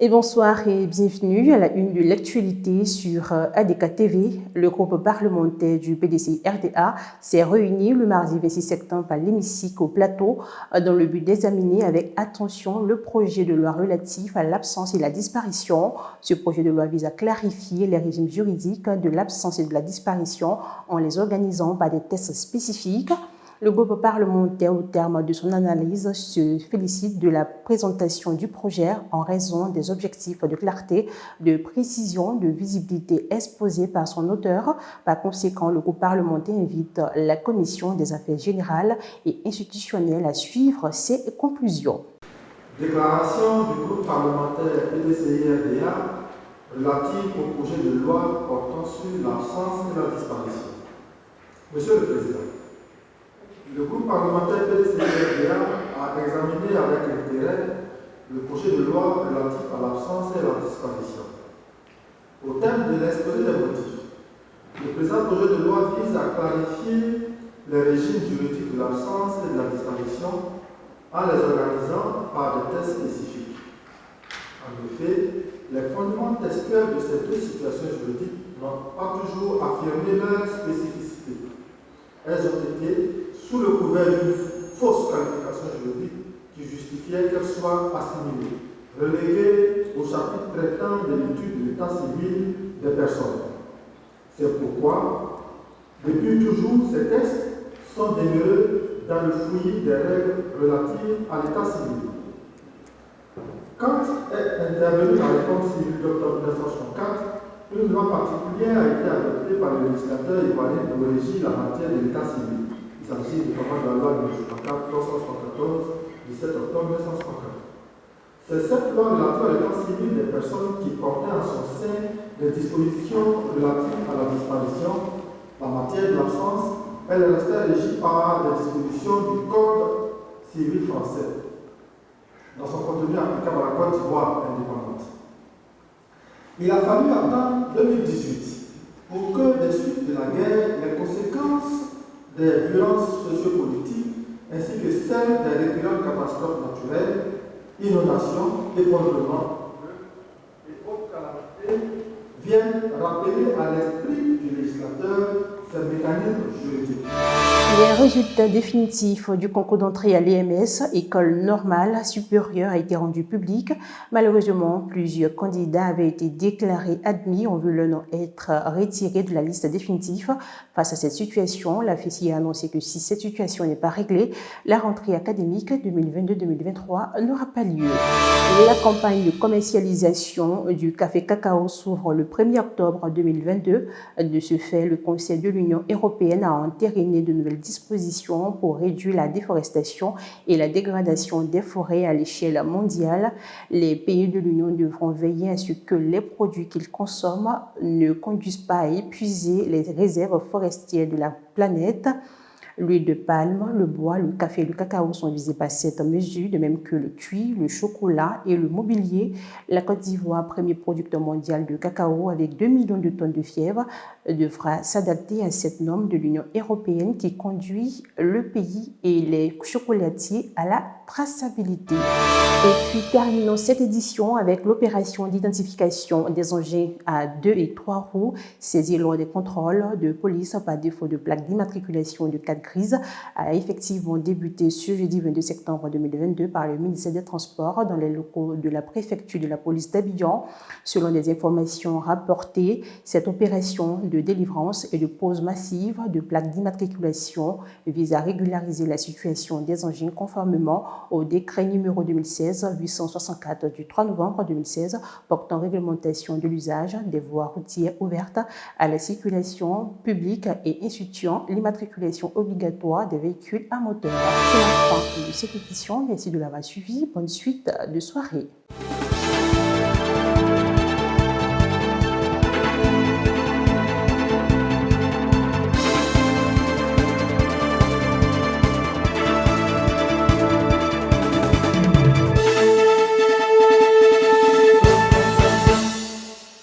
Et bonsoir et bienvenue à la une de l'actualité sur ADK TV. Le groupe parlementaire du PDC-RDA s'est réuni le mardi 26 septembre à l'hémicycle au plateau dans le but d'examiner avec attention le projet de loi relatif à l'absence et la disparition. Ce projet de loi vise à clarifier les régimes juridiques de l'absence et de la disparition en les organisant par des tests spécifiques. Le groupe parlementaire, au terme de son analyse, se félicite de la présentation du projet en raison des objectifs de clarté, de précision, de visibilité exposés par son auteur. Par conséquent, le groupe parlementaire invite la Commission des affaires générales et institutionnelles à suivre ses conclusions. Déclaration du groupe parlementaire PDCI-RDA relative au projet de loi portant sur l'absence et la disparition. Monsieur le Président, le groupe parlementaire PDCI-RDA a examiné avec intérêt le projet de loi relatif à l'absence et à la disparition. Au terme de l'exposé des motifs, le présent projet de loi vise à clarifier les régimes juridiques de l'absence et de la disparition en les organisant par des tests spécifiques. En effet, les fondements textuels de ces deux situations juridiques n'ont pas toujours affirmé leur spécificité. Elles ont été sous le couvert d'une fausse qualification juridique qui justifiait qu'elles soient assimilées, reléguées au chapitre traitant de l'étude de l'état civil des personnes. C'est pourquoi, depuis toujours, ces textes sont demeurés dans le fouillis des règles relatives à l'état civil. Quand est intervenue la réforme civile d'octobre 1964, une loi particulière a été adoptée par le législateur ivoirien pour régir la matière de l'état civil. Il s'agit notamment de la loi de 374 du 7 octobre 1964. C'est cette loi relative à l'état civil des personnes qui portait en son sein les dispositions relatives à la disparition, la matière de l'absence. Elle restait régie par des dispositions du Code civil français, dans son contenu applicable à la Côte d'Ivoire indépendante. Il a fallu attendre 2018 pour que, des suites de la guerre, les conséquences des violences sociopolitiques ainsi que celles des récurrentes catastrophes naturelles, inondations, effondrements et autres calamités viennent rappeler à l'esprit du législateur ces mécanismes juridiques. Les résultats définitifs du concours d'entrée à l'EMS, École normale supérieure, a été rendu public. Malheureusement, plusieurs candidats avaient été déclarés admis, ont vu leur nom être retiré de la liste définitive. Face à cette situation, la FESI a annoncé que si cette situation n'est pas réglée, la rentrée académique 2022-2023 n'aura pas lieu. La campagne de commercialisation du café cacao s'ouvre le 1er octobre 2022. De ce fait, le Conseil de l'Union européenne a entériné de nouvelles dispositions pour réduire la déforestation et la dégradation des forêts à l'échelle mondiale. Les pays de l'Union devront veiller à ce que les produits qu'ils consomment ne conduisent pas à épuiser les réserves forestières de la planète. L'huile de palme, le bois, le café et le cacao sont visés par cette mesure, de même que le cuir, le chocolat et le mobilier. La Côte d'Ivoire, premier producteur mondial de cacao avec 2 millions de tonnes de fièvre, devra s'adapter à cette norme de l'Union européenne qui conduit le pays et les chocolatiers à la traçabilité. Et puis terminons cette édition avec l'opération d'identification des engins à 2 et 3 roues saisis lors des contrôles de police par défaut de plaque d'immatriculation de 4 grises a effectivement débuté ce jeudi 22 septembre 2022 par le ministère des Transports dans les locaux de la préfecture de la police d'Abidjan. Selon des informations rapportées, cette opération de délivrance et de pose massive de plaques d'immatriculation vise à régulariser la situation des engins conformément au décret numéro 2016-864 du 3 novembre 2016 portant réglementation de l'usage des voies routières ouvertes à la circulation publique et instituant l'immatriculation obligatoire des véhicules à moteur. C'est la fin de cette édition. Merci de l'avoir suivi. Bonne suite de soirée.